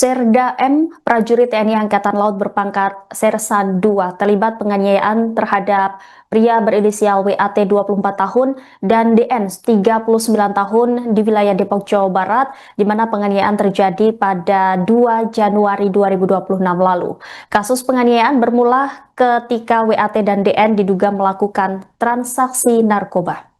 Serda M, prajurit TNI Angkatan Laut berpangkat Sersan II, terlibat penganiayaan terhadap pria berinisial WAT 24 tahun dan DN 39 tahun di wilayah Depok, Jawa Barat, di mana penganiayaan terjadi pada 2 Januari 2026 lalu. Kasus penganiayaan bermula ketika WAT dan DN diduga melakukan transaksi narkoba.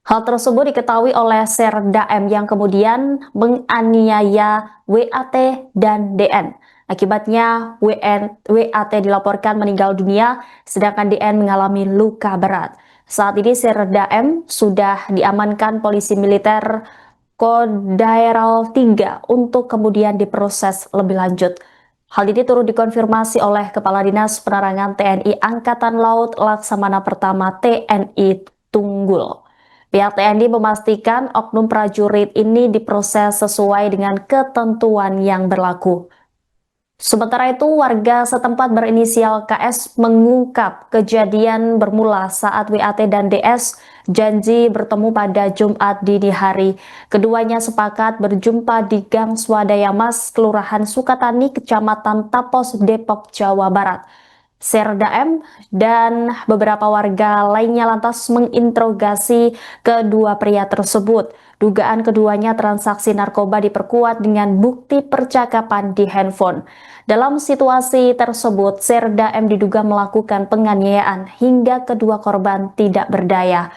Hal tersebut diketahui oleh Serda M yang kemudian menganiaya WAT dan DN. Akibatnya WAT dilaporkan meninggal dunia, sedangkan DN mengalami luka berat. Saat ini Serda M sudah diamankan polisi militer Kodaeral 3 untuk kemudian diproses lebih lanjut. Hal ini turut dikonfirmasi oleh Kepala Dinas Penerangan TNI Angkatan Laut Laksamana Pertama TNI Tunggul. Pihak TNI memastikan oknum prajurit ini diproses sesuai dengan ketentuan yang berlaku. Sementara itu, warga setempat berinisial KS mengungkap kejadian bermula saat WAT dan DS janji bertemu pada Jumat dini hari. Keduanya sepakat berjumpa di Gang Swadaya Mas, Kelurahan Sukatani, Kecamatan Tapos, Depok, Jawa Barat. Serda M dan beberapa warga lainnya lantas menginterogasi kedua pria tersebut. Dugaan keduanya transaksi narkoba diperkuat dengan bukti percakapan di handphone. Dalam situasi tersebut, Serda M diduga melakukan penganiayaan hingga kedua korban tidak berdaya.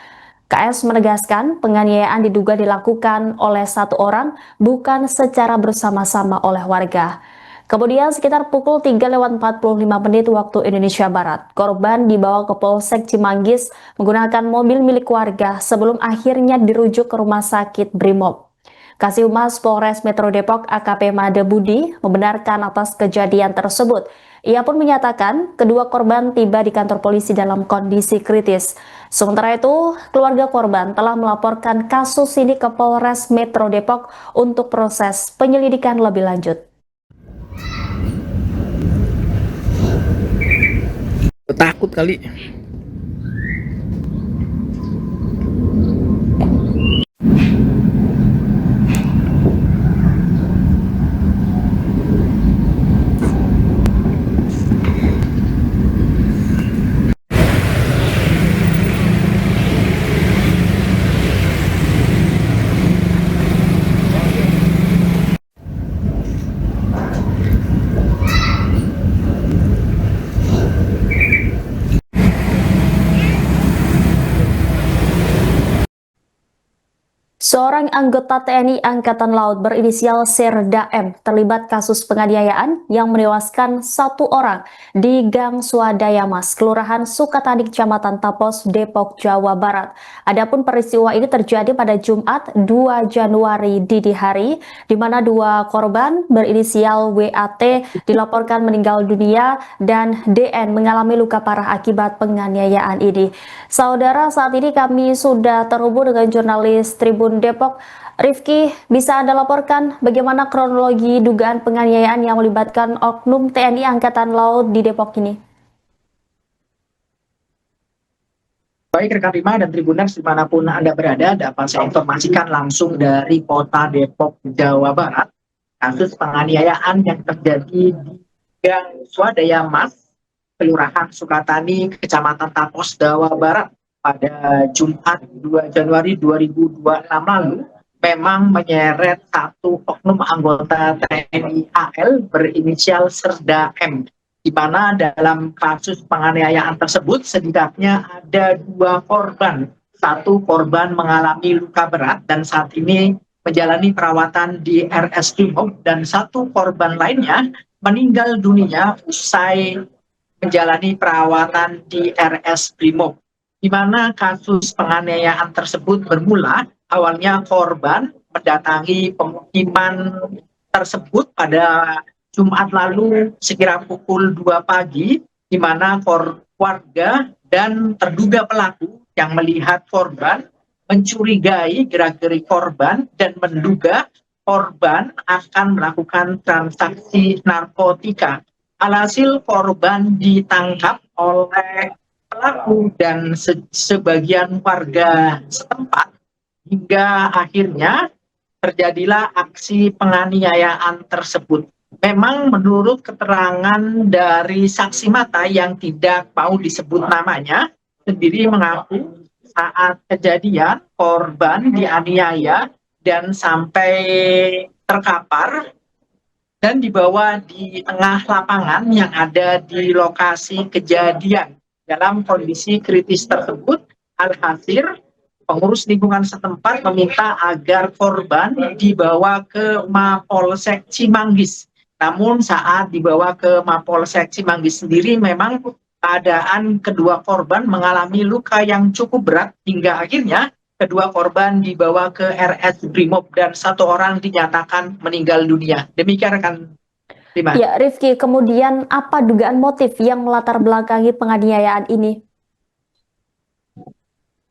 KS menegaskan penganiayaan diduga dilakukan oleh satu orang, bukan secara bersama-sama oleh warga. Kemudian sekitar pukul 3:45 waktu Indonesia Barat, korban dibawa ke Polsek Cimanggis menggunakan mobil milik warga sebelum akhirnya dirujuk ke Rumah Sakit Brimob. Kasih-Humas Polres Metro Depok AKP Made Budi membenarkan atas kejadian tersebut. Ia pun menyatakan kedua korban tiba di kantor polisi dalam kondisi kritis. Sementara itu, keluarga korban telah melaporkan kasus ini ke Polres Metro Depok untuk proses penyelidikan lebih lanjut. Takut kali. Seorang anggota TNI Angkatan Laut berinisial Serda M terlibat kasus penganiayaan yang menewaskan satu orang di Gang Swadaya Mas, Kelurahan Sukatani, Kecamatan Tapos, Depok, Jawa Barat. Adapun peristiwa ini terjadi pada Jumat 2 Januari dini hari, di mana dua korban berinisial WAT dilaporkan meninggal dunia dan DN mengalami luka parah akibat penganiayaan ini. Saudara, saat ini kami sudah terhubung dengan jurnalis Tribun Depok. Rifki, bisa Anda laporkan bagaimana kronologi dugaan penganiayaan yang melibatkan oknum TNI Angkatan Laut di Depok ini? Baik rekan Rima dan Tribuners dimanapun Anda berada, dapat saya informasikan langsung dari kota Depok, Jawa Barat. Kasus penganiayaan yang terjadi di Gang Swadaya Mas, Kelurahan Sukatani, Kecamatan Tapos, Jawa Barat pada Jumat 2 Januari 2026 lalu memang menyeret satu oknum anggota TNI AL berinisial Serda M, di mana dalam kasus penganiayaan tersebut setidaknya ada dua korban. Satu korban mengalami luka berat dan saat ini menjalani perawatan di RS Brimob, dan satu korban lainnya meninggal dunia usai menjalani perawatan di RS Brimob. Di mana kasus penganiayaan tersebut bermula, awalnya korban mendatangi pemukiman tersebut pada Jumat lalu sekira pukul 2 pagi, di mana warga dan terduga pelaku yang melihat korban mencurigai gerak-gerik korban dan menduga korban akan melakukan transaksi narkotika. Alhasil korban ditangkap oleh pelaku dan sebagian warga setempat hingga akhirnya terjadilah aksi penganiayaan tersebut. Memang menurut keterangan dari saksi mata yang tidak mau disebut namanya, sendiri mengaku saat kejadian korban dianiaya dan sampai terkapar dan dibawa di tengah lapangan yang ada di lokasi kejadian. Dalam kondisi kritis tersebut, alhasil pengurus lingkungan setempat meminta agar korban dibawa ke Mapolsek Cimanggis. Namun saat dibawa ke Mapolsek Cimanggis sendiri memang keadaan kedua korban mengalami luka yang cukup berat hingga akhirnya kedua korban dibawa ke RS Brimob dan satu orang dinyatakan meninggal dunia. Demikian rekan Rima. Ya, Rifki, kemudian apa dugaan motif yang melatar belakangi penganiayaan ini?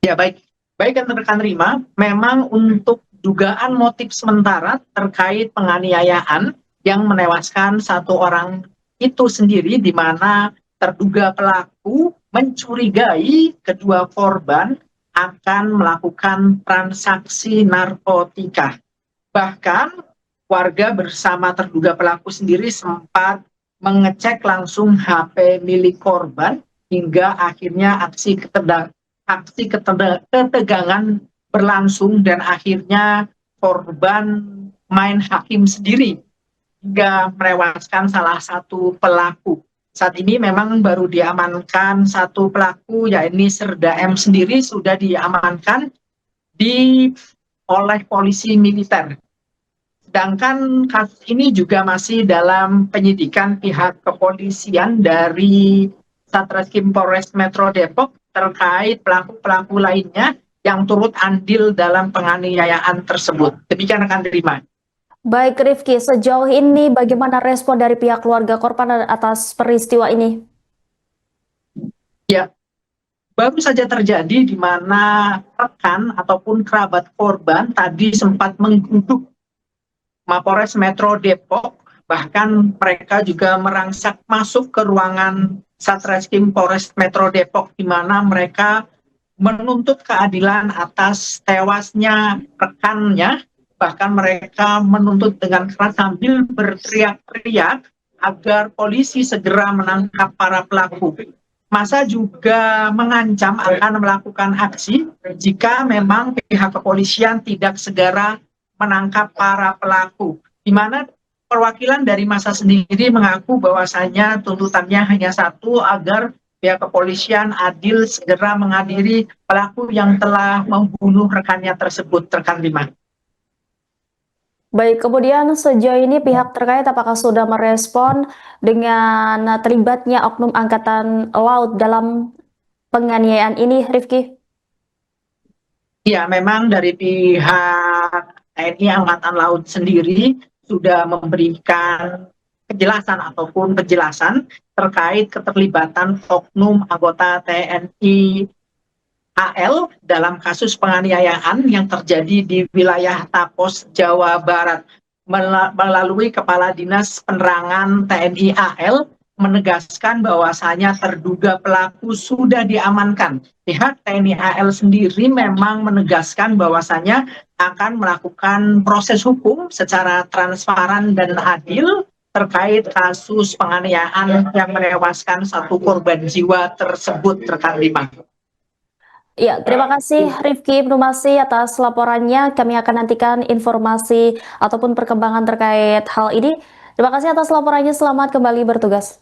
Ya, baik rekan Rima, memang untuk dugaan motif sementara terkait penganiayaan yang menewaskan satu orang itu sendiri, di mana terduga pelaku mencurigai kedua korban akan melakukan transaksi narkotika. Bahkan warga bersama terduga pelaku sendiri sempat mengecek langsung HP milik korban hingga akhirnya aksi ketegangan berlangsung dan akhirnya korban main hakim sendiri hingga menewaskan salah satu pelaku. Saat ini memang baru diamankan satu pelaku, yakni Serda M sendiri sudah diamankan oleh polisi militer. Sedangkan kasus ini juga masih dalam penyidikan pihak kepolisian dari Satreskrim Polres Metro Depok terkait pelaku-pelaku lainnya yang turut andil dalam penganiayaan tersebut. Demikian rekan Rima. Baik Rifki, sejauh ini bagaimana respon dari pihak keluarga korban atas peristiwa ini? Ya, baru saja terjadi di mana rekan ataupun kerabat korban tadi sempat menggeruduk Mapolres Metro Depok, bahkan mereka juga merangsak masuk ke ruangan Satreskrim Polres Metro Depok, di mana mereka menuntut keadilan atas tewasnya rekannya. Bahkan mereka menuntut dengan keras sambil berteriak-teriak agar polisi segera menangkap para pelaku. Masa juga mengancam akan melakukan aksi jika memang pihak kepolisian tidak segera menangkap para pelaku. Di mana perwakilan dari masa sendiri mengaku bahwasanya tuntutannya hanya satu, agar pihak kepolisian adil segera mengadili pelaku yang telah membunuh rekannya tersebut, rekan Rima. Baik, kemudian sejauh ini pihak terkait apakah sudah merespon dengan terlibatnya Oknum Angkatan Laut dalam penganiayaan ini, Rifki? Ya, memang dari pihak TNI Angkatan Laut sendiri sudah memberikan kejelasan ataupun penjelasan terkait keterlibatan oknum anggota TNI AL dalam kasus penganiayaan yang terjadi di wilayah Tapos, Jawa Barat. Melalui Kepala Dinas Penerangan TNI AL menegaskan bahwasanya terduga pelaku sudah diamankan. Pihak TNI AL sendiri memang menegaskan bahwasanya akan melakukan proses hukum secara transparan dan adil terkait kasus penganiayaan yang menewaskan satu korban jiwa tersebut, rekan Rima. Ya, terima kasih Rifki Ibnumasi atas laporannya. Kami akan nantikan informasi ataupun perkembangan terkait hal ini. Terima kasih atas laporannya. Selamat kembali bertugas.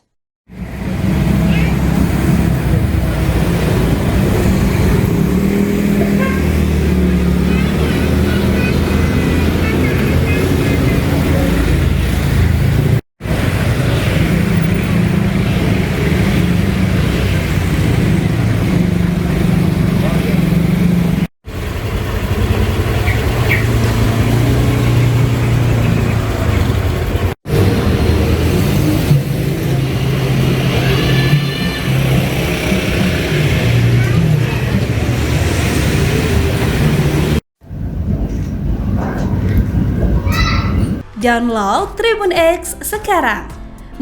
Download Tribun X sekarang,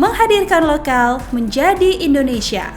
menghadirkan lokal menjadi Indonesia.